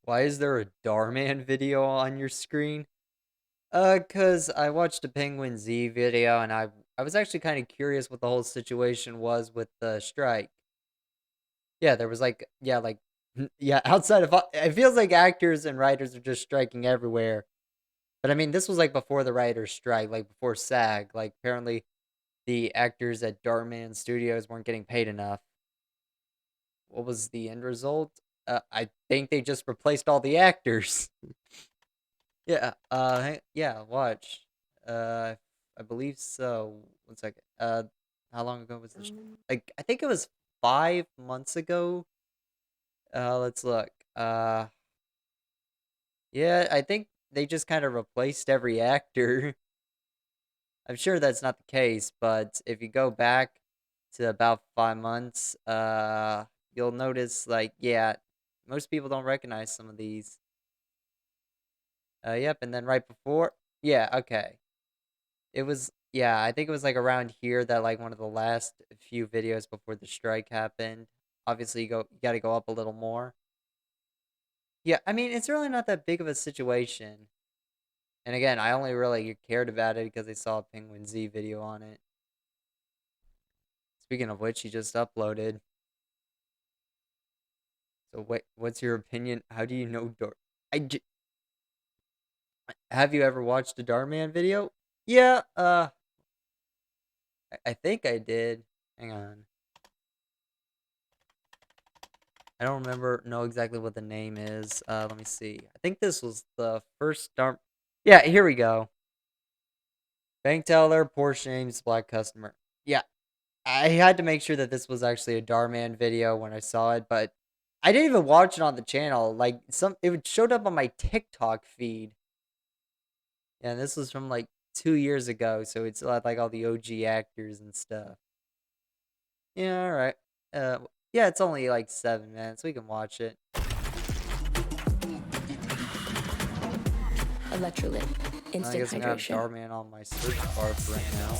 Why is there a Dhar Mann video on your screen? Cause I watched a Penguin Z video and I was actually kind of curious what the whole situation was with the strike. Yeah, there was like yeah, outside of it feels like actors and writers are just striking everywhere. But I mean, this was like before the writers strike, like before SAG. Like apparently the actors at Dhar Mann Studios weren't getting paid enough. What was the end result? I think they just replaced all the actors. Yeah, yeah, watch. I believe so. One second. How long ago was this? Like, I think it was 5 months ago. Let's look. Yeah, I think they just kind of replaced every actor. I'm sure that's not the case, but if you go back to about 5 months, you'll notice, like, yeah, most people don't recognize some of these. Yep, and then right before, yeah, okay. It was yeah, I think it was, like, around here that, like, one of the last few videos before the strike happened. Obviously, you gotta go up a little more. Yeah, I mean, it's really not that big of a situation. And again, I only really cared about it because I saw a Penguin Z video on it. Speaking of which, he just uploaded. So what's your opinion? How do you know I j have you ever watched a Dhar Mann video? Yeah, I think I did. Hang on. I don't know exactly what the name is. Let me see. I think this was the first Dhar. Yeah, here we go. Bank teller, Porsche names, black customer. Yeah, I had to make sure that this was actually a Dhar Mann video when I saw it, but I didn't even watch it on the channel. Like it showed up on my TikTok feed. Yeah, and this was from like 2 years ago, so it's like all the OG actors and stuff. Yeah, all right. Yeah, it's only like 7 minutes. We can watch it. Electrolyte, I instant guess I'm gonna have hydration. Dhar Mann on my search bar for right now.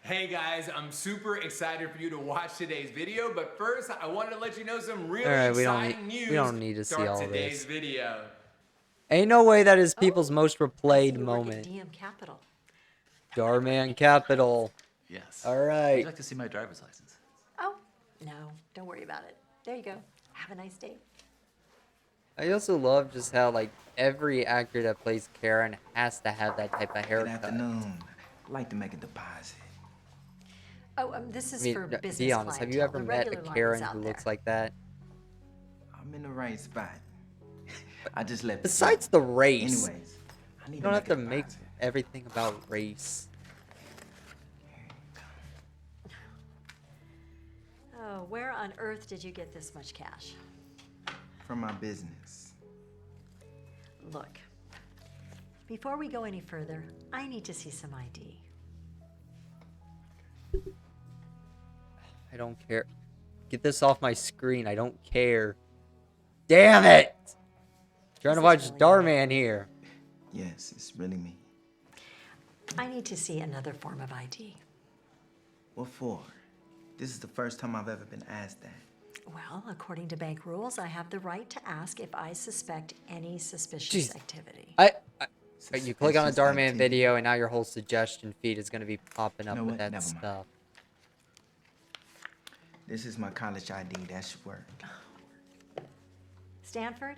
Hey guys, I'm super excited for you to watch today's video, but first I wanted to let you know some All really right, exciting we news don't need to to see start all today's this. video. Ain't no way that is people's Oh, most I see replayed you work at moment. DM Capital. Dhar Mann Capital. Yes. All Would you right. like to see my driver's license? Oh, no, don't worry about it. There you go. Have a nice day. I also love just how like every actor that plays Karen has to have that type of Good haircut. afternoon. I'd like to make a deposit. Oh, this I is mean, for be business honest, have you clientele. ever The met a regular line is Karen out who there. looks like that? I'm in the right spot. I just left the Besides job. the race, Anyways, I you need to don't have make a to make deposit. everything about race. Oh, where on earth did you get this much cash? From my business. Look, before we go any further, I need to see some ID. I don't care. Get this off my screen. I don't care. Damn it! Trying Is to this watch really Dhar you? Mann here. Yes, it's really me. I need to see another form of ID. What for? This is the first time I've ever been asked that. Well, according to bank rules, I have the right to ask if I suspect any suspicious Jeez. activity. You click on a Suspicious Dhar Mann activity? video, and now your whole suggestion feed is gonna be popping You up know with what? that Never mind. stuff. This is my college ID. That should work. Stanford?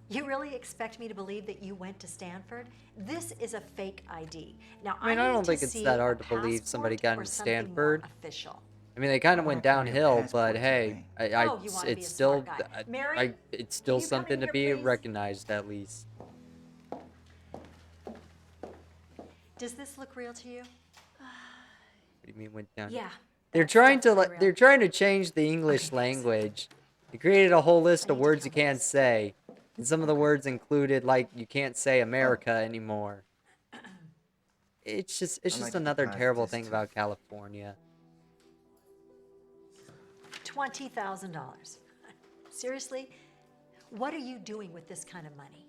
You really expect me to believe that you went to Stanford? This is a fake ID. Now, I mean, I need don't to think it's see that a hard to believe somebody passport got or into something more Stanford. official. I mean, they kind of Why went do I carry a downhill, but passport to the hey, bank? Oh, you want to be it's a smart still, guy. Mary, it's can still you come something in to here, be please? recognized at least. Does this look real to you? What do you mean went down? Yeah. They're that's trying to definitely real. they're trying to change the English thanks. language. They created a whole list I of need to words you count can't this. say, and some of the words included like you can't say America anymore. It's I'd just like to another deposit terrible this thing too. about California. $20,000. Seriously? What are you doing with this kind of money?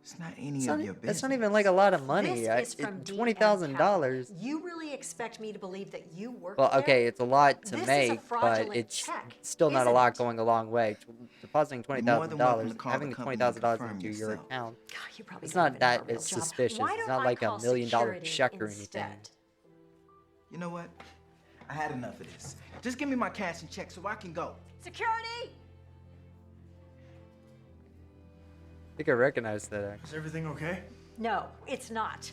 It's not any It's of not, your business. that's not even like a lot of money. This is from DM $20,000. Capital. You really expect me to believe that you work Well, there? okay, it's a lot to This is a make, but fraudulent it's check, still not a isn't lot it? going a long way. Depositing You're more than welcome $20,000, to call having the the company and $20,000 confirm into your yourself. account, God, you probably it's don't not even have a that real it's job. suspicious. Why It's don't not I like a call $1 million security check or anything. instead? You know what? I had enough of this. Just give me my cash and check so I can go. Security! I think I recognize that actually. Is everything okay? No, it's not.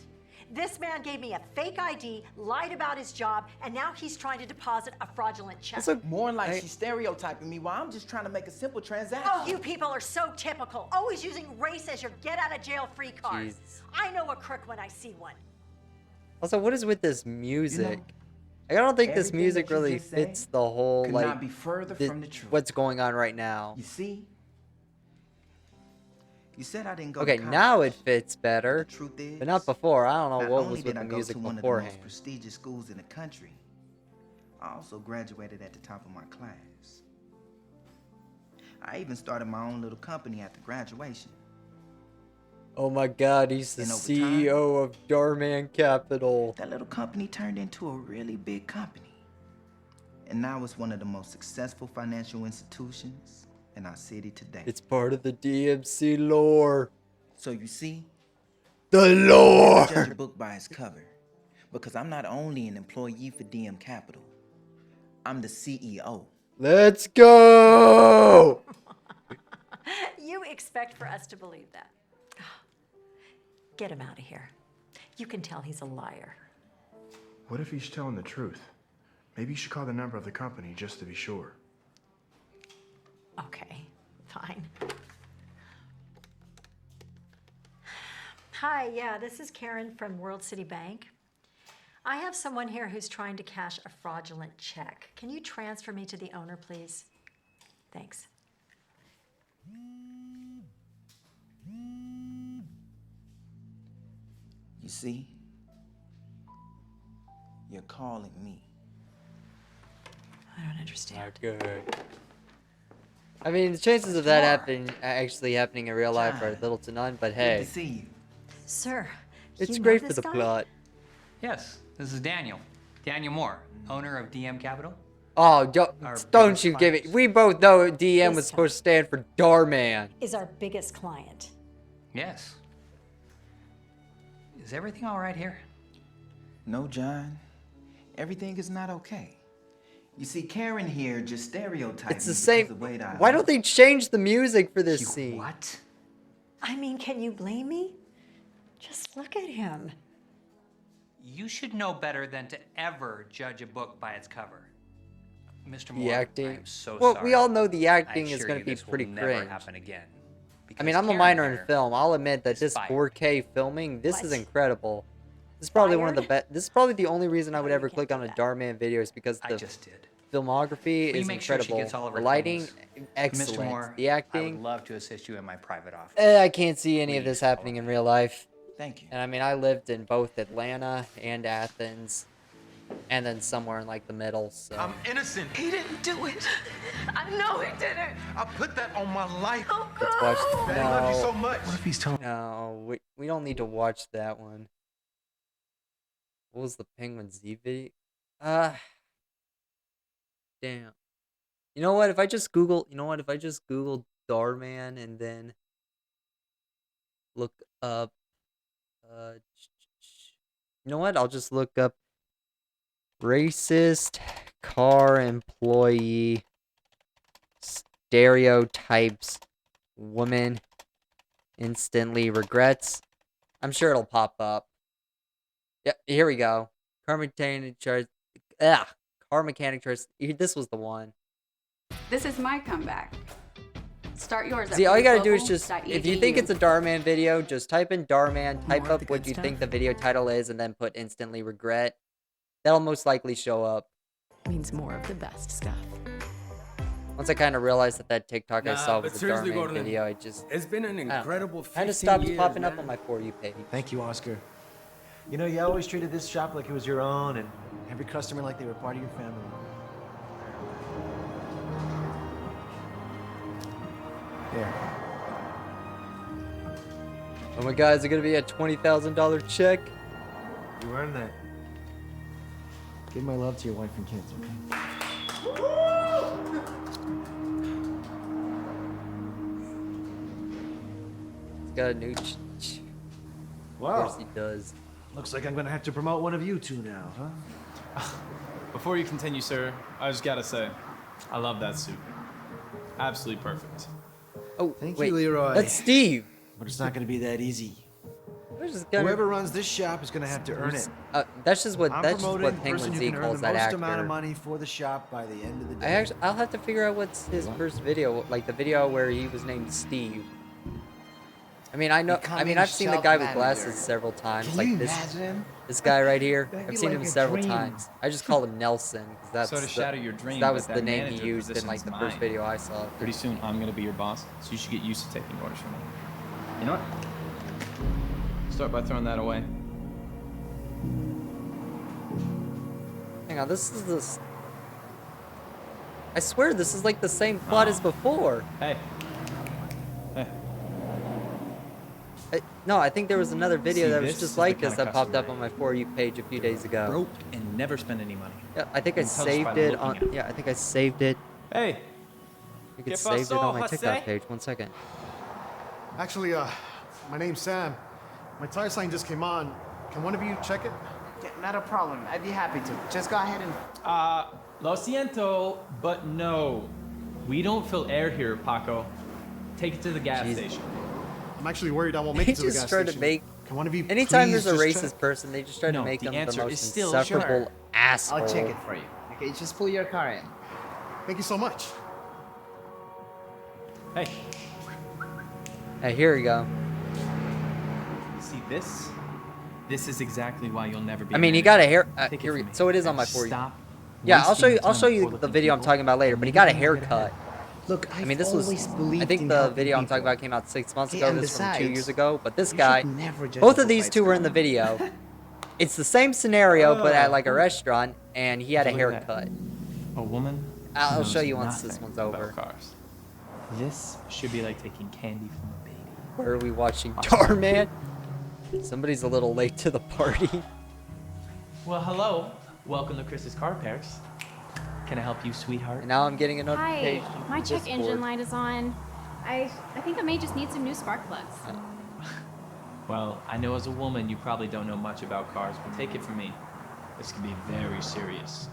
This man gave me a fake ID, lied about his job, and now he's trying to deposit a fraudulent check. It's a, More like I- she's stereotyping me while I'm just trying to make a simple transaction. Oh, you people are so typical, always using race as your get-out-of-jail-free card. Jesus. I know a crook when I see one. Also, what is with this music? I don't think this everything music that you really just said fits the whole, could like, not be further from the truth. what's going on right now. You see? You said I didn't go Okay, to college. now it fits better, The truth is, but not before. I don't know not what only was did with I the go music to one of the beforehand. most prestigious schools in the country, I also graduated at the top of my class. I even started my own little company after graduation. Oh my god, he's the And over CEO of Dhar Mann Capital. That little company turned into a really big company. And now it's one of the most successful financial institutions in our city today. It's part of the DMC lore. So you see, The I lore! judge a book by its cover because I'm not only an employee for DM Capital, I'm the CEO. Let's go! You expect for us to believe that. Get him out of here. You can tell he's a liar. What if he's telling the truth? Maybe you should call the number of the company just to be sure. Okay, fine. Hi, yeah, this is Karen from World City Bank. I have someone here who's trying to cash a fraudulent check. Can you transfer me to the owner, please? Thanks. You see, you're calling me. I don't understand. Good. I mean, the chances of that actually happening in real life are little to none, but Good hey, to see you. Sir, it's you know great for this the guy? plot. Yes, this is Daniel. Daniel Moore, owner of DM Capital. Oh, Our don't biggest you give it. clients. We both know DM was This supposed to stand for Dhar Mann. Is our biggest client. Yes. Is everything all right here? No, John. Everything is not okay. You see, Karen here just stereotyped It's the me same. because of the way that I Why don't look. they change the music for this You scene? what? I mean, can you blame me? Just look at him. You should know better than to ever judge a book by its cover. Mr. Moore, The I acting. am so Well, sorry. we all know the I acting is assure going you to be this will pretty never cringe. happen again. I mean, I'm a Because minor Karen in here film. I'll admit that is this fired. 4K filming, this is What? incredible. This is probably one of the Fired? best. This is probably the only reason I would No, you ever can't click do on a that. Dhar Mann video is because I the just did. filmography Will you is make sure she incredible. gets all of The her lighting, things? excellent. Mr. Moore, The I acting, would love to assist you in my private office. I can't see any of this Please follow happening in me. real life. Thank you. And I mean, I lived in both Atlanta and Athens, and then somewhere in like the middle. So I'm innocent. He didn't do it. I know he didn't. I put that on my life. let's watch. I love you so No, much. What if he's telling? no, we don't need to watch that one. What was the Penguin Z video? Damn. You know what? If I just Google, Dhar Mann and then look up, you know what? I'll just look up racist car employee stereotypes woman instantly regrets. I'm sure it'll pop up. Yeah, here we go. Car mechanic charge. Car mechanic charge. This was the one. This is my comeback. Start yours at See, all you gotta do is just, if you think policelocal.edu. it's a Dhar Mann video, just type in Dhar Mann, type More of up the what good you think stuff? the video title is, and then put instantly regret. That'll most likely show up. Means more of the best stuff. Once I kind of realized that TikTok I Nah, saw but was a Dhar seriously, Mann Gordon, video, I just It's been an incredible 15 kind of stopped years, popping up man. on my For You page. Thank you, Oscar. You know, you always treated this shop like it was your own, and every customer like they were part of your family. Here. Oh my god, is it gonna be a $20,000 check? You earned that. Give my love to your wife and kids, okay? He's got a new Of course he does. Looks like I'm gonna have to promote one of you two now, huh? Before you continue, sir, I just gotta say, I love that suit. Absolutely perfect. Oh, Thank wait. you, Leroy. That's Steve. But it's not gonna be that easy. We're just gonna- Whoever runs this shop is gonna have to earn it. That's just what I'm that's just promoting what the Penguin person who Z can earn calls the that most actor. amount of money for the shop by the end of the I day. actually, I'll have to figure out what's his first video, like the video where he was named Steve. I mean, I know. I mean, I've seen the guy with glasses several times, Can like you this. imagine? This guy right here. That'd I've be seen like him a several dream. times. I just call him Nelson because that's So to shatter your dream, that but was the that name he manager used in like position's the first mine. video I saw. Pretty soon, I'm gonna be your boss, so you should get used to taking orders from me. You know what? Start by throwing that away. Hang on, this is this. I swear this is like the same plot as before. Hey. Hey. No, I think there was another video See, that was this just is like the this kind that of popped up customer on my For You page a few days ago. Broke and never spend any money. Yeah, I think I You can tell just by saved it looking on. at it. Yeah, I think I saved it. Hey. I could ¿Qué save it on my pasó, TikTok Jose? page. 1 second. Actually, my name's Sam. My tire sign just came on. Can one of you check it? Yeah, not a problem. I'd be happy to. Just go ahead and. Lo siento, but no. We don't fill air here, Paco. Take it to the gas Jeez. station. I'm actually worried I won't make They it to the just gas try station. to make. Can one of you Anytime please there's a just racist check? person, they just try to No, make the them the answer most is still insufferable sure. asshole. I'll check it for you. Okay, just pull your car in. Thank you so much. Hey, Hey, here we go. see this? This is exactly why you'll never be. I a mean, he manager. got a hair. Take it Here we, from me. so it is on And my For You. stop Yeah, I'll show wasting you. your I'll time show on you the poor-looking video I'm people, talking about later. and But he maybe got a you'll get haircut. help. Look, I mean, this was. I think the video I'm talking about came out 6 months Hey, ago. and This from 2 besides, years ago. But this you guy, should never judge both a of book these by its two were in the cover. video. It's the same scenario, but at like a restaurant, and he had a Look at that. haircut. A woman. I'll knows show you once this nothing one's about over. Cars. This should be like taking candy from a baby. Where are we watching Dhar Mann? Somebody's a little late to the party. Well, hello. Welcome to Chris's Car Repairs. Can I help you, sweetheart? And now I'm getting a Hi, notification. my from check Discord. engine light is on. I think I may just need some new spark plugs. Well, I know as a woman you probably don't know much about cars, but take it from me. This can be very serious.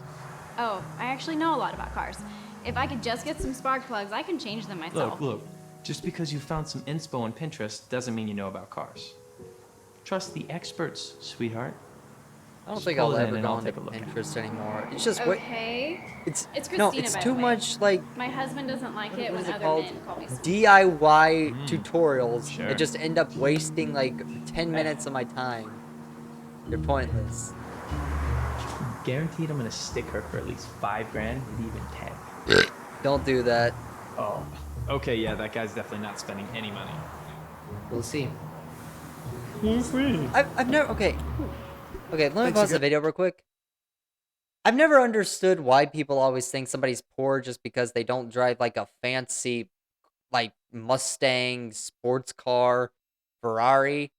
Oh, I actually know a lot about cars. If I could just get some spark plugs, I can change them myself. Look. Just because you found some inspo on Pinterest doesn't mean you know about cars. Trust the experts, sweetheart. I don't Just think pull I'll it in ever and go I'll onto take a look at it. Pinterest anymore. It's just wait. Okay. It's It's no. Christina, It's by too the way. much like My husband doesn't like it what when is it other called? men call me sweet. DIY tutorials Sure. that just end up wasting like 10 minutes of my time. They're pointless. Guaranteed I'm gonna stick her for at least $5 grand, maybe even 10. Don't do that. Oh. Okay, yeah, that guy's definitely not spending any money. We'll see. I've never. Okay. Okay, let me Thanks pause the again. video real quick. I've never understood why people always think somebody's poor just because they don't drive like a fancy, like Mustang, sports car, Ferrari.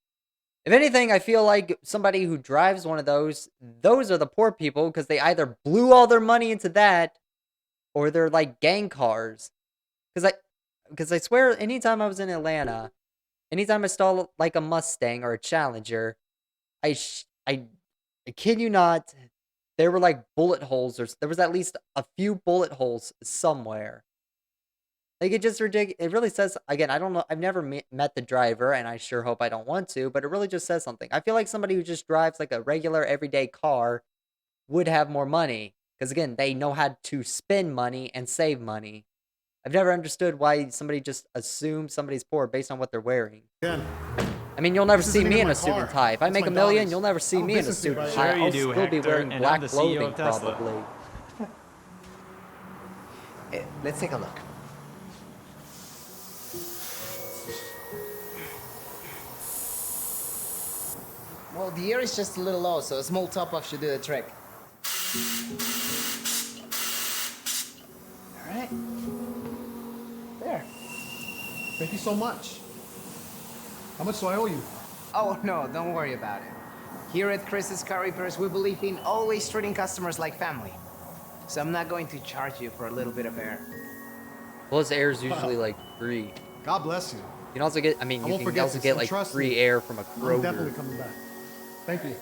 If anything, I feel like somebody who drives one of those are the poor people because they either blew all their money into that or they're like gang cars. Because I swear, anytime I was in Atlanta, anytime I saw like a Mustang or a Challenger, I kid you not, there were like bullet holes, or there was at least a few bullet holes somewhere. Like it just ridiculous. It really says again. I don't know. I've never met the driver, and I sure hope I don't want to. But it really just says something. I feel like somebody who just drives like a regular everyday car would have more money because again, they know how to spend money and save money. I've never understood why somebody just assumes somebody's poor based on what they're wearing. Again, I mean, you'll never This see isn't me even in my a suit and car. tie. If I It's make my $1 million, daughter's. you'll never see I'm a me in a business suit dude and by tie. now. Sure you I'll do, still be Hector, wearing and I'm black the CEO clothing of Tesla. probably. Let's take a look. Well, the air is just a little low, so a small top-off should do the trick. All right. There. thank you so much. How much do I owe you? Oh, no, don't worry about it. Here at Chris's Car Repairs, we believe in always treating customers like family. So I'm not going to charge you for a little bit of air. Plus, air is usually like free. God bless you. You can also get, I mean, I you won't can forget also this, get and like trust free me, air from a I'm definitely Kroger. coming back. Thank you.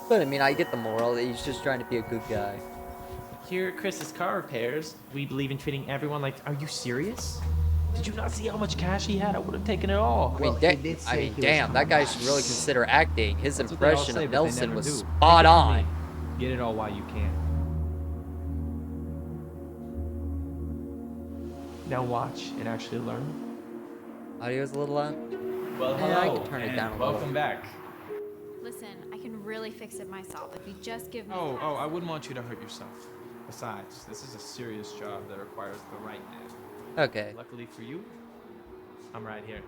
But I mean, I get the moral that he's just trying to be a good guy. Here at Chris's Car Repairs, we believe in treating everyone like. Are you serious? Did you not see how much cash he had? I would have taken it all. I mean, damn, that guy should really consider acting. His That's what they all impression say, of but they Nelson never was do. spot Take it from on. me. Get it all while you can. Now watch and actually learn. Audio's a little loud. Well, Yeah, I hello, can turn it and down a little. welcome back. Listen, I can really fix it myself if you just give me. Oh, I wouldn't want you to hurt yourself. Besides, this is a serious job that requires the right man. Okay. Luckily for you, I'm right here.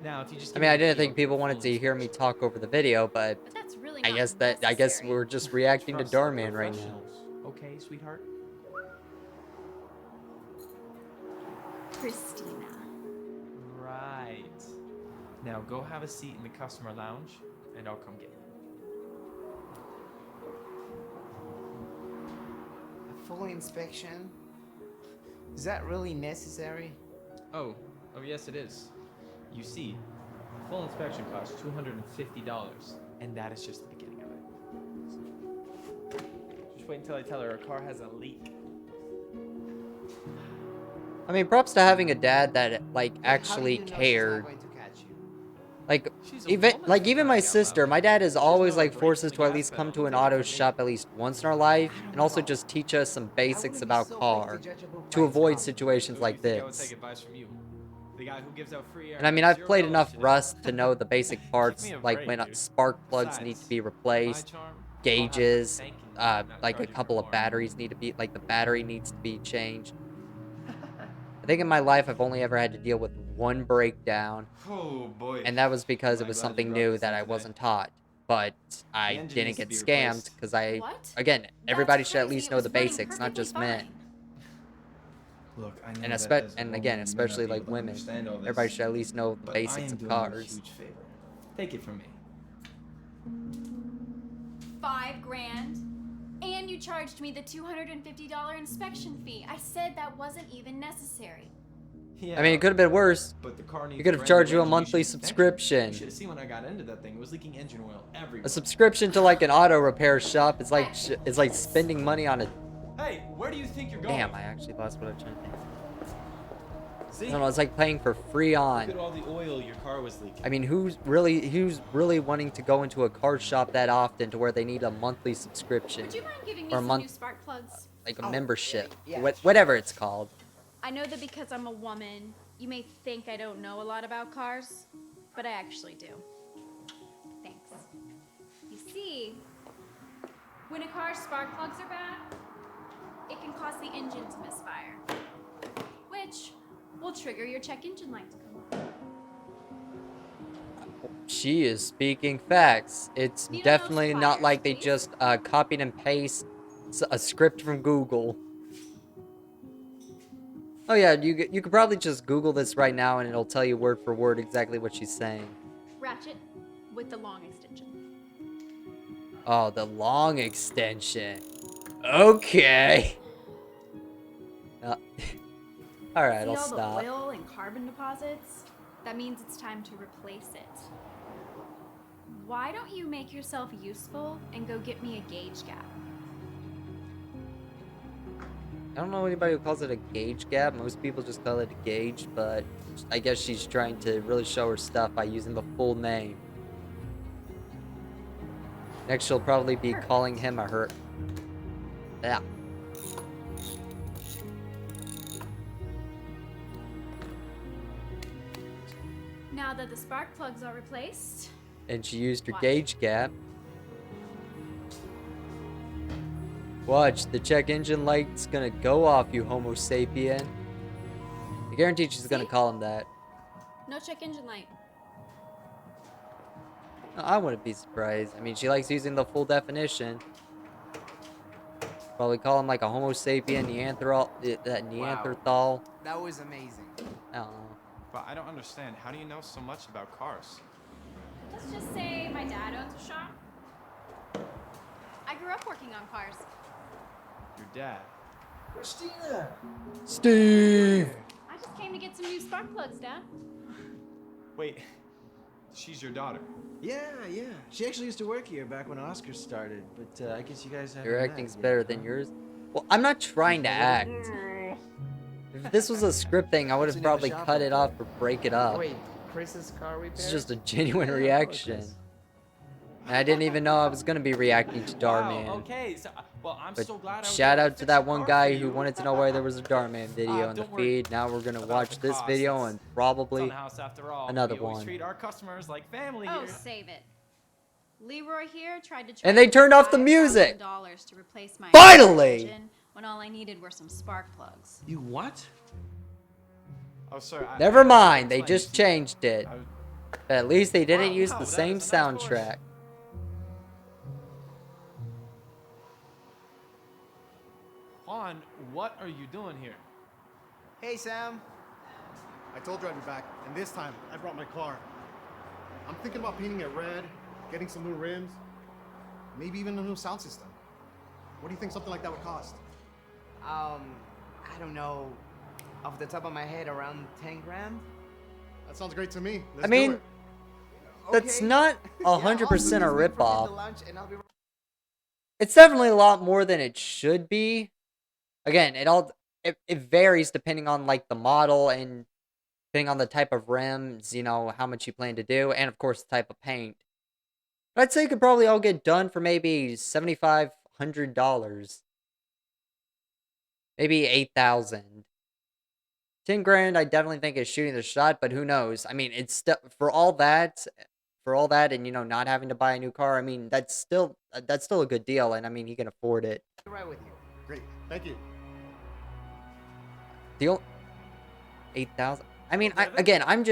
Now, if you just I mean, I didn't think people wanted to hear me talk over the video, but That's really I not guess we're just reacting to Trust Dhar the Mann right now. professionals. Okay, sweetheart? Christina. Right. Now go have a seat in the customer lounge, and I'll come get you. A full inspection? Is that really necessary? Oh yes it is. You see, full inspection costs $250, and that is just the beginning of it. Just wait until I tell her her car has a leak. I mean, props to having a dad that like How do actually you know she's not cared. going to catch you? Like She's a even woman, like for even my crying out sister, loud. my dad is always no, like, like forced us breaking to the at gas least come pedal. to an Take it auto from me. shop at least once in our life, and also know. just teach us some I basics wouldn't be about so quick car to judge a book to by its avoid cover. situations Who do you like think I would this. take advice from you? The guy who gives out free air And I mean, I've $0 played enough today. Rust to know the basic parts, me a like break, when dude. spark plugs need to Besides, be my replaced, charm, I'll have her gauges, thanking you for not like a charging her couple of more. batteries need to be, like the battery needs to be changed. I think in my life I've only ever had to deal with one breakdown, Oh boy. and that was because it Am I was glad you something brought new this that in I today? wasn't taught. But I engine didn't needs to get be scammed replaced. because I, What? again, everybody should at crazy. least It know was the running basics, not perfectly just men. fine. Look, I know And that as a and woman, again, you may not especially be like able to women, understand all this, everybody should at least know the but I basics am of doing you a cars. huge favor. Take it from me. $5,000. And you charged me the $250 inspection fee. I said that wasn't even necessary. Yeah, I mean, it could have been worse. but the car needs You could have brand charged new you a engine. monthly should thank me. subscription. You should have seen when I got into that thing. It was leaking engine oil everywhere. A subscription to like an auto repair shop is like it's like spending money on a. Hey, where do you think you're going? Damn, I actually lost what I was trying to think. See? No, it's like paying for free Look on. at all the oil your car was leaking. I mean, who's really wanting to go into a car shop that often to where they need a monthly subscription Would you mind giving me or a some month new spark plugs? like a membership, yeah. whatever it's called. I know that because I'm a woman, you may think I don't know a lot about cars, but I actually do. Thanks. You see, when a car's spark plugs are bad, it can cause the engine to misfire, which will trigger your check engine light to come on. She is speaking facts. It's Need a definitely nose not pliers, like they please? just copied and paste a script from Google. Oh yeah, you could probably just Google this right now and it'll tell you word for word exactly what she's saying. Ratchet with the long extension. Oh, the long extension. Okay. All right, See I'll all stop. the oil and carbon deposits? That means it's time to replace it. Why don't you make yourself useful and go get me a gauge gap? I don't know anybody who calls it a gauge gap. Most people just call it a gauge, but I guess she's trying to really show her stuff by using the full name. Next, she'll probably be calling him a her. Yeah. Now that the spark plugs are replaced, And she used her Watch. gauge gap. Watch, the check engine light's gonna go off, you Homo sapien. I guarantee she's gonna See? call him that. no check engine light. No, I wouldn't be surprised. I mean, she likes using the full definition. Probably call him like a Homo sapien, Neanderthal. Wow. That was amazing. I don't know. but I don't understand. How do you know so much about cars? Let's just say my dad owns a shop. I grew up working on cars. Your dad. Christina! Steve! I just came to get some new spark plugs, Dad. Wait, she's your daughter. Yeah. She actually used to work here back when Oscar started, but I guess you guys haven't Your met acting's yet, better huh? than yours. Well, I'm not trying to act. If this was a script thing, I would What's have the name of the probably shop cut up it off or break it up. Wait, Chris's car repair? It's just a genuine Yeah, reaction. Chris. And I didn't even know I was gonna be reacting to Dhar Mann. Okay, so well, I'm But so glad I was shout able out to fix that your one car guy for who you. wanted to know why there was a Dhar Mann video in the Don't worry feed. Now we're gonna about watch the this cost. video It's- and It's on probably the house after all. another We always one. treat our customers like family Oh, here. save it. Leroy here tried to And they turned off the music. $5,000 to replace my Finally! engine when all I needed were some spark plugs. You what? Oh, sorry. Never mind, they explain just this to you. changed it. I was- But at least they didn't Wow, use wow, the that same is a nice voice. soundtrack. Juan, what are you doing here? Hey, Sam. I told you I'd be back, and this time I brought my car. I'm thinking about painting it red, getting some new rims, maybe even a new sound system. What do you think something like that would cost? I don't know. Off the top of my head, around 10 grand? That sounds great to me. I Let's mean, do it. that's Okay. not Yeah, 100% a awesome. Just wait for me at the ripoff. lunch and I'll be... It's definitely a lot more than it should be. Again, it varies depending on like the model and depending on the type of rims, you know, how much you plan to do, and of course the type of paint. But I'd say it could probably all get done for maybe $7,500. Maybe 8,000. 10 grand I definitely think is shooting the shot, but who knows? I mean, it's still for all that and you know, not having to buy a new car, I mean, that's still a good deal, and I mean, he can afford it. right with you. Great, thank you. Deal 8,000. I mean, I'm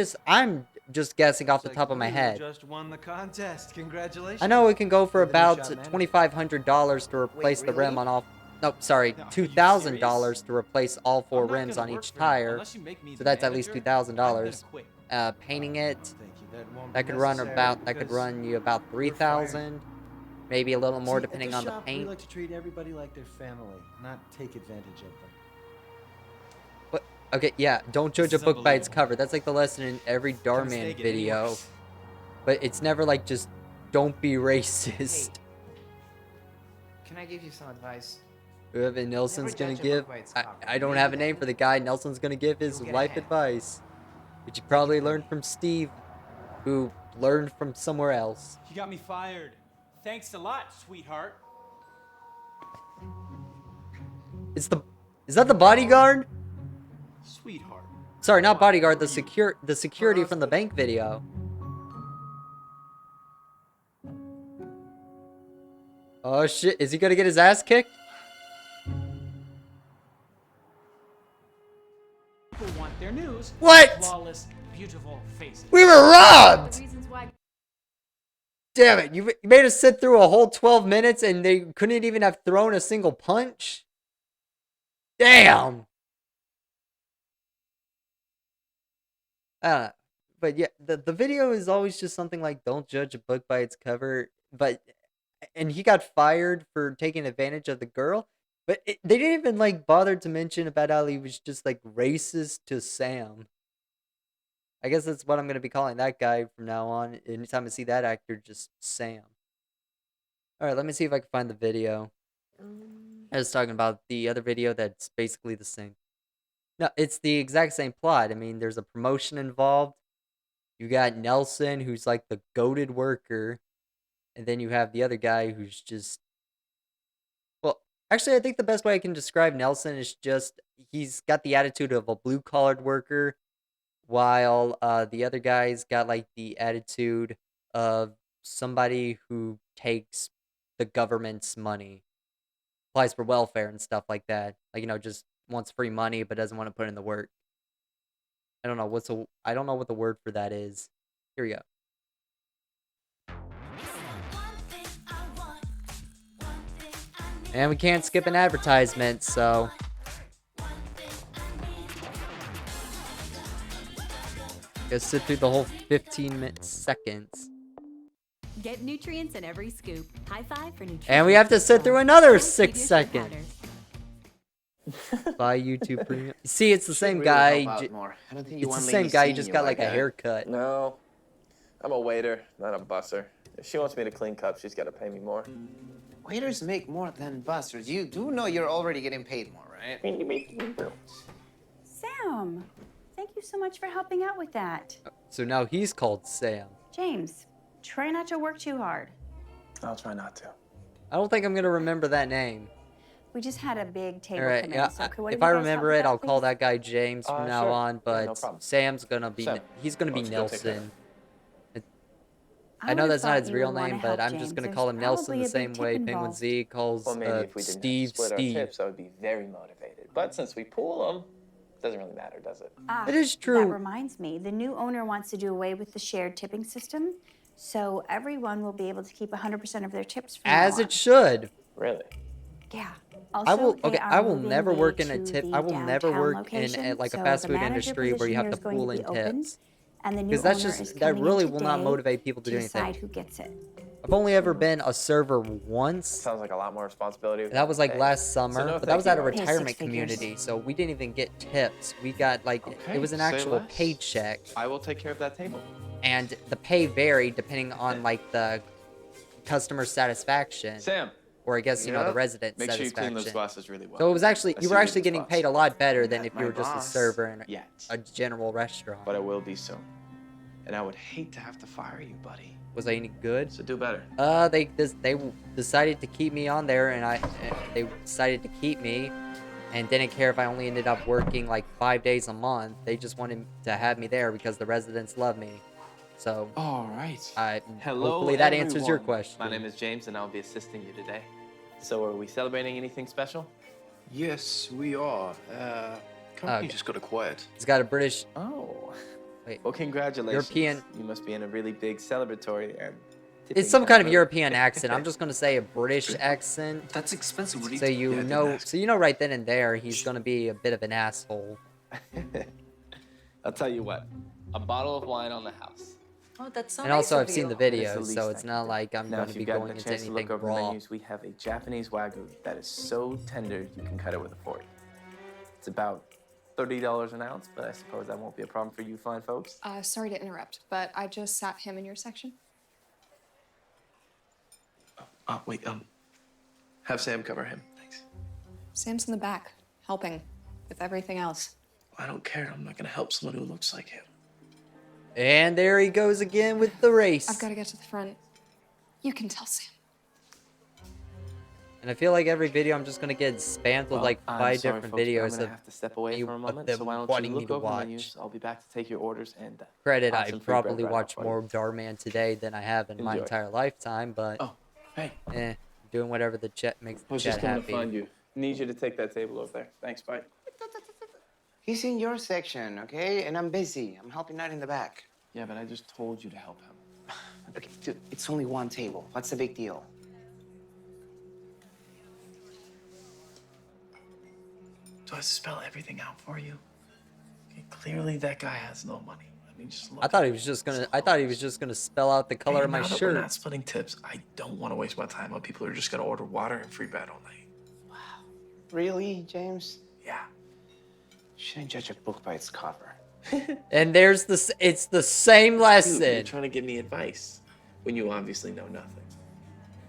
just guessing off the Looks top like of my you head. just won the contest. Congratulations. I know it can go for You're the new about shop manager. $2,500 to replace the rim really? on all. Nope, sorry, No, are you $2,000 to replace all four I'm not rims gonna on work each for you tire. unless you make me So the that's at least manager. I'm gonna $2,000. quit. Painting it, Thank you. Won't that be could run necessary about that could because run you about you're fired. 3,000, maybe a little more See, depending at on the shop, We paint. like to treat everybody like their family, not take advantage of them. But okay, yeah, don't judge a is book by its unbelievable. cover. That's like the lesson in every Dhar Gonna Mann snake it video. anyways. But it's never like just don't be Hey, racist. can I give you some advice? Whoever Nelson's gonna judge a give, book by its I cover. don't have a name for the guy. Nelson's gonna give his You'll get life ahead. advice, which you probably learned from Steve, who learned from somewhere else. You got me fired. Thanks a lot, sweetheart. Is that the bodyguard? Sweetheart. Sorry, not bodyguard. The security from the bank video. Oh shit! Is he gonna get his ass kicked? People want their news. What? Flawless, beautiful faces. We were The robbed! reasons why Damn it, you made us sit through a whole 12 minutes and they couldn't even have thrown a single punch? Damn! But yeah, the video is always just something like, don't judge a book by its cover, and he got fired for taking advantage of the girl, but they didn't even, like, bother to mention about how he was just, like, racist to Sam. I guess that's what I'm going to be calling that guy from now on. Anytime I see that actor, just Sam. Alright, let me see if I can find the video. I was talking about the other video that's basically the same. No, it's the exact same plot. I mean, there's a promotion involved. You got Nelson, who's like the goated worker. And then you have the other guy who's just... Well, actually, I think the best way I can describe Nelson is just... He's got the attitude of a blue-collared worker. While the other guy's got like the attitude of somebody who takes the government's money. Applies for welfare and stuff like that. Like, you know, just wants free money but doesn't want to put in the work. I don't know what the word for that is. Here we go. And we can't skip an advertisement, so Gotta sit through the whole 15 seconds. Get nutrients in every scoop. High five for nutrition. And we have to sit through another 6 seconds. Buy YouTube Premium. See, it's the same guy. It's the same guy. He just got like a haircut. No, I'm a waiter, not a busser. If she wants me to clean cups, she's got to pay me more. Waiters make more than busters. You do know you're already getting paid more, right? Sam, thank you so much for helping out with that. So now he's called Sam. James, try not to work too hard. I'll try not to. I don't think I'm gonna remember that name. We just had a big table All right, come yeah. in, so could one of If you I guys help remember with it, that, I'll call please? that guy James from now Sure. on. But no problem. Sam's gonna be. Sam, He's gonna be let's go take care. Nelson. I I know would've that's not thought his you real would wanna name, but help, I'm just James. gonna There's call him Nelson probably the a big same tip way Penguin involved. Z calls Well, maybe if we didn't Steve split Steve. our tips, I would be very motivated. But since we pool them, doesn't really matter, does it? Ah, It is true. That reminds me, the new owner wants to do away with the shared tipping system, so everyone will be able to keep 100% of their tips from As now it should. Really? Yeah. I will. Also, they Okay, are I will moving never me work in a to tip. the I will never downtown work location, in like a so fast the food manager industry where you have to position here is going pull to in be open, tips. and the new Because that's owner just is that coming really in will not today motivate people to do decide anything. who gets it. I've only ever been a server once. Sounds like a lot more responsibility. That was like Hey. last summer, no but that was at a thank you, retirement Pay 6 figures. community, so we didn't even get tips. We got like Okay, it was an say actual less. paycheck, I will take care of that table. and the pay varied depending on like the customer satisfaction, Sam, or I guess you know the resident make sure you clean satisfaction. those glasses really well. So it was actually I you see were you actually get the getting spots. paid a lot better than Not if my you were just a boss server in Yet. a general restaurant. But I will be soon. And I would hate to have to fire you, buddy. Was I any good? So do better. They decided to keep me on there, and they decided to keep me, and didn't care if I only ended up working like 5 days a month. They just wanted to have me there because the residents love me. So All right. Hello, hopefully that answers your everyone. question. My name is James, and I'll be assisting you today. So are we celebrating anything special? Yes, we are. Company Okay. just got acquired. He's got a British. Oh. Wait. Well, congratulations. European- You must be in a really big celebratory and. It's some kind of European accent. I'm just gonna say a British accent. That's expensive. What do you So think? you Yeah, I didn't know, ask. so you know right then and there he's gonna be a bit of an asshole. I'll tell you what. A bottle of wine on the house. Oh, that's so And nice also, of I've seen you. the That is video, the least so I it's can not do. like I'm Now, going if to be you've gotten going a into chance to anything look over the raw. menus, we have a Japanese wagyu that is so tender you can cut it with a fork. It's about $30 an ounce, but I suppose that won't be a problem for you fine folks. Sorry to interrupt, but I just sat him in your section. Wait, have Sam cover him. Thanks. Sam's in the back, helping with everything else. I don't care. I'm not gonna help someone who looks like him. And there he goes again with the race. I've got to get to the front. You can tell Sam. And I feel like every video I'm just gonna get spammed with Well, like I'm 5 sorry, different folks, but videos I'm gonna of have to step away you- for a of moment, them so why don't wanting you me look to over watch. menus? I'll be back to take your orders and Credit, have I some free bread probably right watched off for you. more Dhar Mann today than I have in my Enjoy. entire lifetime, but Oh, hey. doing whatever the chat makes I the was chat just coming happy. to find you. Need you to take that table over there. Thanks, bye. He's in your section, okay? And I'm busy. I'm helping out in the back. Yeah, but I just told you to help him. Okay, dude, it's only one table. What's the big deal? Do I spell everything out for you? Okay, clearly that guy has no money. I mean, just look. I thought he was just gonna spell out the color Hey, of my now that we're not shirt. splitting tips, I don't want to waste my time on people who are just gonna order water and free bread all night. Really, James? Yeah. Shouldn't judge a book by its cover. And there's this. It's the same lesson. Dude, you're trying to give me advice when you obviously know nothing.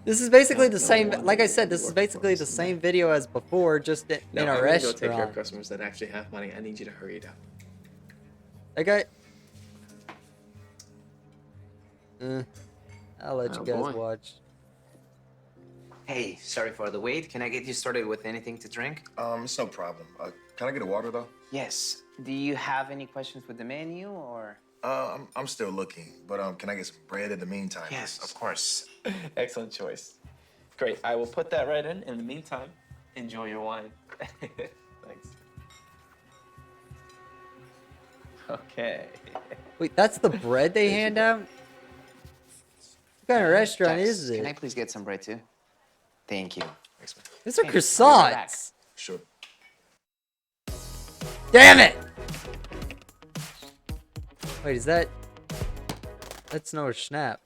This is basically No, the no same. wonder Like I you said, this is work bastive the same video as before, just in No, a I'm gonna go take care of restaurant. customers that actually have money. I need you to hurry it up. Okay. I'll let you Oh, guys boy. watch. Hey, sorry for the wait. Can I get you started with anything to drink? It's no problem. Can I get a water though? Yes. Do you have any questions with the menu or? I'm still looking, but can I get some bread in the meantime? Yes, of course. Excellent choice. Great. I will put that right in. In the meantime, enjoy your wine. Thanks. Okay. Wait, that's the bread they hand out? What kind of restaurant Jax, is Can I it? please get some bread too? Thank you. These are Hey, I'll be right back. croissants. Sure. Damn it! Wait, is that... That's no Schnapp.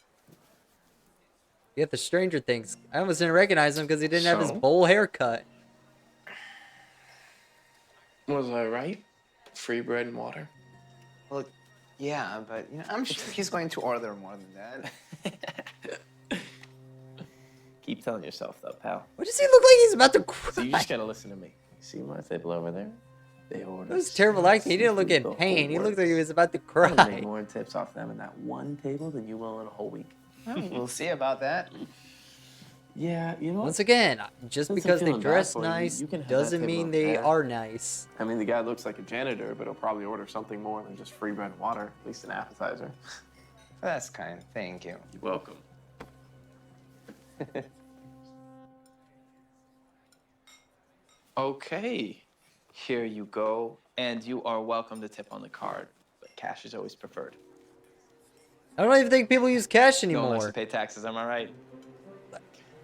You have the Stranger Things. I almost didn't recognize him because he didn't have his So? bowl haircut. Was I right? Free bread and water? Well, yeah, but I'm sure he's going to order more than that. Keep telling yourself, though, pal. What does he look like he's about to cry? So you just gotta listen to me. See my table over there? They ordered. That was terrible acting. He didn't look in pain. He looked like he was about to cry. Make more tips off them in that one table than you will in a whole week. Well, we'll see about that. Yeah, you know what? Once again, just Since I'm because they feeling bad dress for you, nice you can have doesn't that table mean up they there. are nice. I mean, the guy looks like a janitor, but he'll probably order something more than just free bread and water, at least an appetizer. That's kind. Thank you. You're welcome. Okay, here you go. And you are welcome to tip on the card, but cash is always preferred. I don't even think people use cash No one likes anymore. to pay taxes, am I right?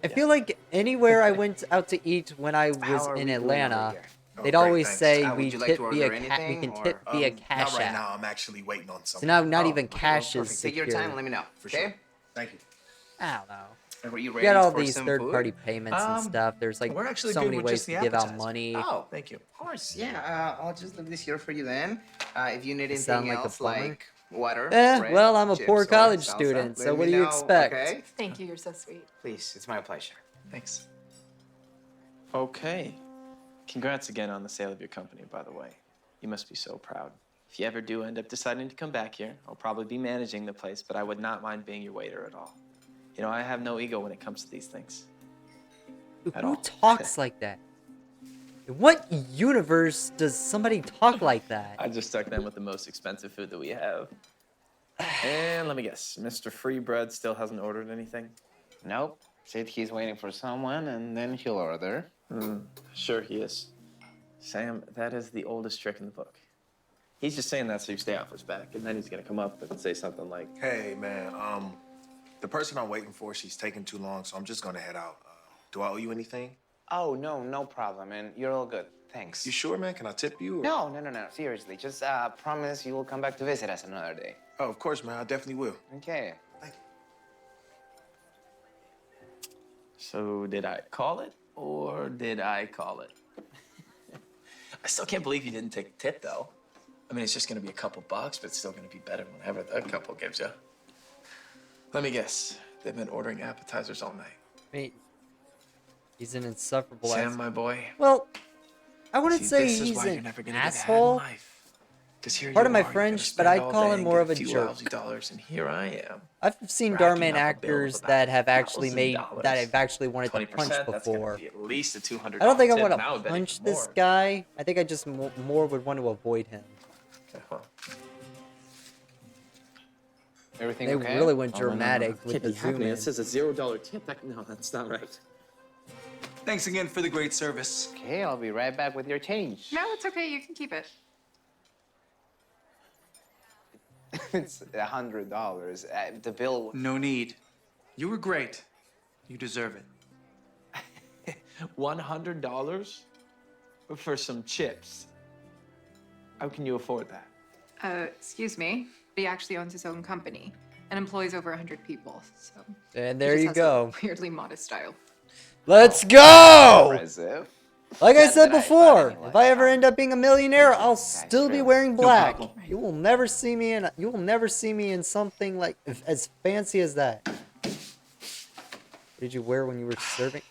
I feel like anywhere I went out to eat when I How was are in we doing Atlanta, over here? they'd great, always thanks. say Would we you like tip to via order we anything, can or- tip via Not Cash right App. now. I'm actually waiting on So something. now not Oh, even okay, cash well, is perfect. Take secure. your time and let me know. For Okay? sure. Thank you. I don't know. Are you We ready got all for these some third-party food? payments and stuff. There's like we're actually so good many with ways just to the give out appetizers. money. Oh, thank you. Of course, yeah. I'll just leave this here for you then. If you need I sound anything like a else, plumber? like water, bread, Well, I'm a chips, poor or college salsa, student, so let what me do you know, expect? Okay? Thank you. You're so sweet. Please, it's my pleasure. Thanks. Okay. Congrats again on the sale of your company, by the way. You must be so proud. If you ever do end up deciding to come back here, I'll probably be managing the place, but I would not mind being your waiter at all. You know, I have no ego when it comes to these things. At Who all. talks like that? In what universe does somebody talk like that? I just stuck them with the most expensive food that we have. And let me guess, Mr. Free Bread still hasn't ordered anything? Nope. Said he's waiting for someone, and then he'll order. Sure he is. Sam, that is the oldest trick in the book. He's just saying that so you stay off his back, and then he's gonna come up and say something like, Hey, man. The person I'm waiting for, she's taking too long, so I'm just gonna head out. Do I owe you anything? Oh, no problem, man. You're all good. Thanks. You sure, man? Can I tip you? Or... No. Seriously, just promise you will come back to visit us another day. Oh, of course, man. I definitely will. Okay. Thank you. so did I call it, or did I call it? I still can't believe you didn't take a tip, though. I mean, it's just gonna be a couple bucks, but it's still gonna be better than whatever the couple gives you. Let me guess. They've been ordering appetizers all night. Wait, he's an insufferable Sam, ass. my boy. Well, I wouldn't See, say this is he's why you're an never gonna get ahead in asshole. life. 'Cause here Pardon you my are, you're gonna French, but spend I'd all call day him and more get of a a few jerk. lousy dollars, and here I am. I've seen racking Darman up a bill of actors about that have actually made $1,000. that I've actually wanted to 20%, punch that's gonna before. be at least a $200 I don't think I tip, want and I would to bet punch even this more. guy. I think I just more would want to avoid him. Okay, well, Everything They okay? really went oh, no, no, no, dramatic that with can't the be zoom happening. in. It says a $0 tip. No, that's not right. Thanks again for the great service. Okay, I'll be right back with your change. No, it's okay. You can keep it. It's $100. The bill. No need. You were great. You deserve it. $100 for some chips. How can you afford that? Excuse me. He actually owns his own company and employs over 100 people. So. And he there just you has go. A weirdly modest style. Let's go! Impressive. Like I Not said that I before, thought any if I ever less. end up being a millionaire, I'll still be true. wearing black. problem. You will never see me in something like as fancy as that. What did you wear when you were serving?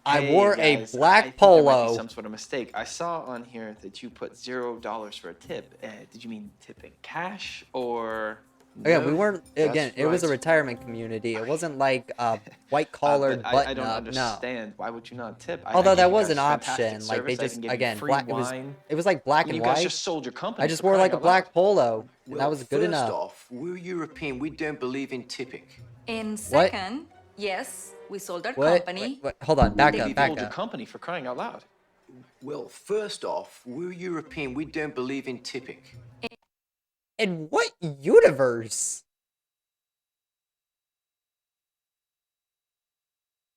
I Hey, wore guys, a I black think there might be polo. some sort of mistake. I saw on here that you put $0 for a tip. Did you mean tipping cash or? Again, we No? weren't. Again, That's it was a right. retirement community. It wasn't like a white collared But button I don't up. No. understand. Why would you not tip? I Although give that you was guys an fantastic option. Like they service. I just can give you again free black. wine. It was like black You and guys white. just sold your company. I just for wore like crying a out black loud. polo, and that was good first enough. off, we're European. We don't believe in tipping. In What? second, yes, we sold our What? company. What? Hold on, back You up, sold back your up. company for crying out loud. Well, first off, we're European. We don't believe in tipping. In what universe?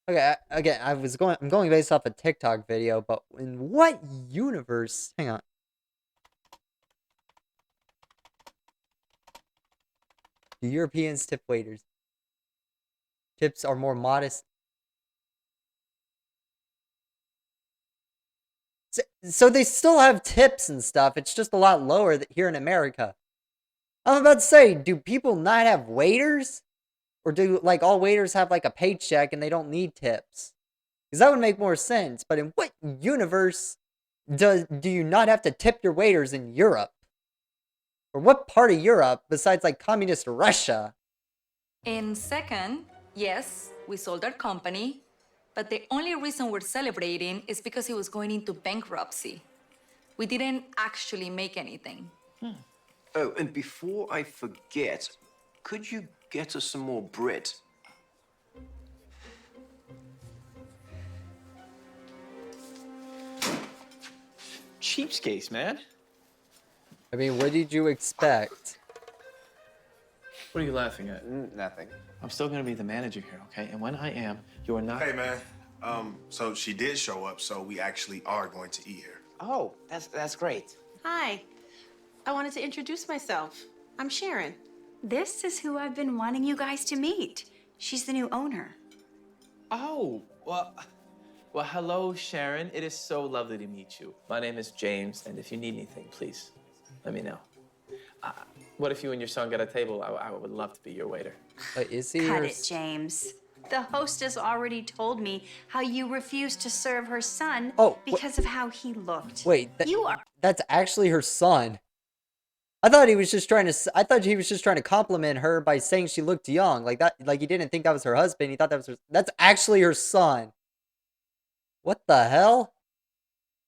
Okay, again, I'm going based off a TikTok video, but in what universe? Hang on. The Europeans tip waiters. Tips are more modest. So they still have tips and stuff. It's just a lot lower here in America. I'm about to say, do people not have waiters? Or do, like, all waiters have, like, a paycheck and they don't need tips? Because that would make more sense. But in what universe do you not have to tip your waiters in Europe? Or what part of Europe, besides, like, communist Russia? And second, yes, we sold our company, but the only reason we're celebrating is because it was going into bankruptcy. We didn't actually make anything. Oh, and before I forget, could you get us some more bread? Cheapskates, man. I mean, what did you expect? What are you laughing at? Nothing. I'm still gonna be the manager here, okay? And when I am, you are not. Hey, man. So she did show up, so we actually are going to eat here. Oh, that's great. Hi. I wanted to introduce myself. I'm Sharon. This is who I've been wanting you guys to meet. She's the new owner. Oh, well, hello, Sharon. It is so lovely to meet you. My name is James, and if you need anything, please let me know. What if you and your son got a table? I would love to be your waiter. Is he Cut it, James. The hostess already told me how you refused to serve her son because of how he looked. Wait, that's actually her son. I thought he was just trying to compliment her by saying she looked young. Like he didn't think that was her husband. He thought that's actually her son. What the hell?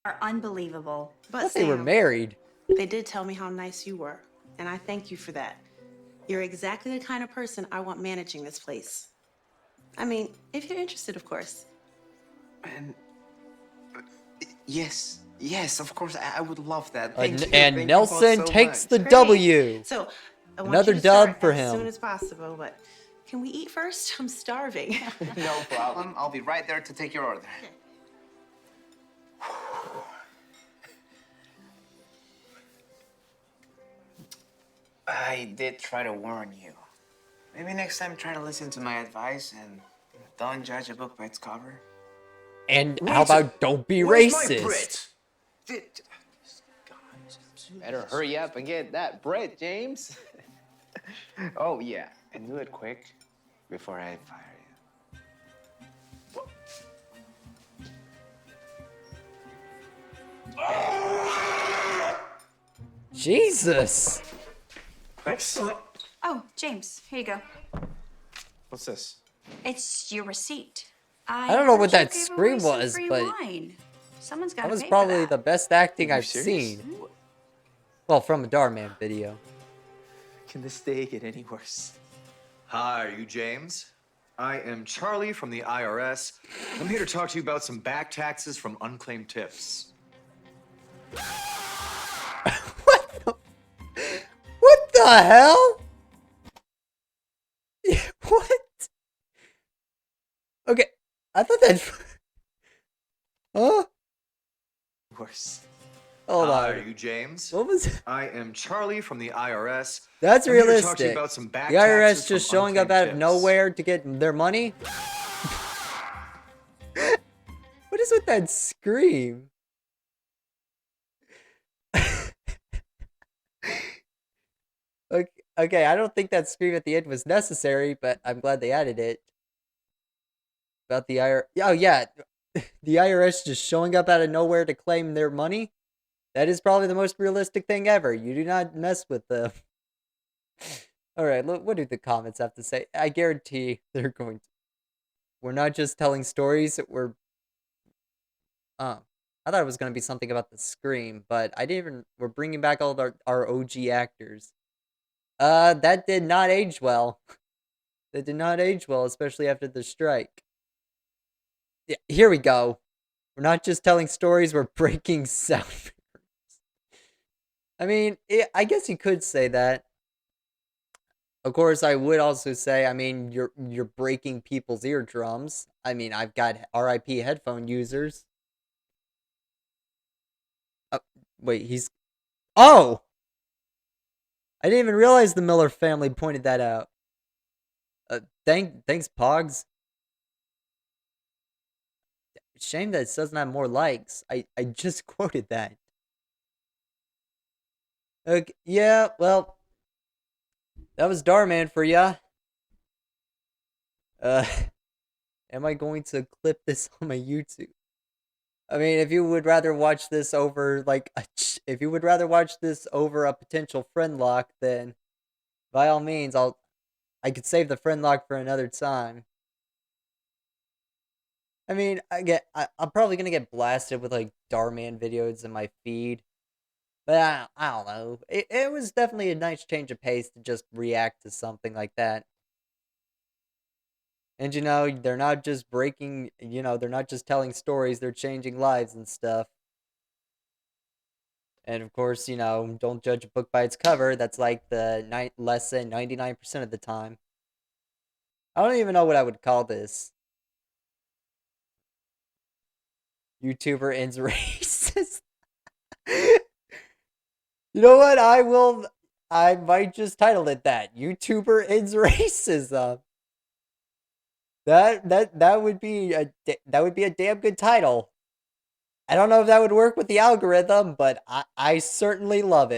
Are unbelievable. But I thought they were married. They did tell me how nice you were, and I thank you for that. You're exactly the kind of person I want managing this place. I mean, if you're interested, of course. And yes, of course, I would love that. And Thank you Nelson both so takes much. the Great. W. So, I want Another you to start dub for as him. soon as possible, but can we eat first? I'm starving. No problem. I'll be right there to take your order. I did try to warn you. Maybe next time try to listen to my advice and don't judge a book by its cover. And how about don't be racist? Better hurry up and get that bread, James. Oh, yeah. And do it quick before I fire you. Jesus. Thanks. Oh, James, here you go. What's this? It's your receipt. I don't know what heard that you gave scream away some was, free but wine. Someone's got that to was pay for probably that. the best acting Are you I've serious? seen. Well, from a Dhar Mann video. Can this day get any worse? Hi, are you James? I am Charlie from the IRS. I'm here to talk to you about some back taxes from unclaimed tips. What the hell? What? Okay, I thought that. Huh? Worse. Hold Hi, on. are you James? What was it? I am Charlie from the IRS. That's I'm here to talk to you realistic. about some back The IRS taxes just from showing up unclaimed out of tips. nowhere to get their money? What is with that scream? Okay, I don't think that scream at the end was necessary, but I'm glad they added it. About the IRS. Oh, yeah. The IRS just showing up out of nowhere to claim their money? That is probably the most realistic thing ever. You do not mess with them. Alright, what do the comments have to say? I guarantee they're going to. We're not just telling stories, we're... I thought it was going to be something about the scream, but I didn't even... We're bringing back all of our OG actors. That did not age well. That did not age well, especially after the strike. Yeah, here we go. We're not just telling stories, we're breaking sound barriers. I mean, I guess you could say that. Of course, I would also say, I mean, you're breaking people's eardrums. I mean, I've got RIP headphone users. Wait, he's... Oh! I didn't even realize the Miller family pointed that out. Thanks, Pogs. Shame that it doesn't have more likes. I just quoted that. Okay, yeah, well, that was Dhar Mann for ya. Am I going to clip this on my YouTube? I mean, if you would rather watch this over, like, if you would rather watch this over a potential friend lock, then by all means, I could save the friend lock for another time. I mean, I'm probably gonna get blasted with like Dhar Mann videos in my feed, but I don't know. It was definitely a nice change of pace to just react to something like that. And you know, they're not just breaking, you know, they're not just telling stories, they're changing lives and stuff. And of course, you know, don't judge a book by its cover. That's like the less than 99% of the time. I don't even know what I would call this. YouTuber ends racist. You know what? I might just title it that. YouTuber ends racism. That would be a damn good title. I don't know if that would work with the algorithm, but I certainly love it.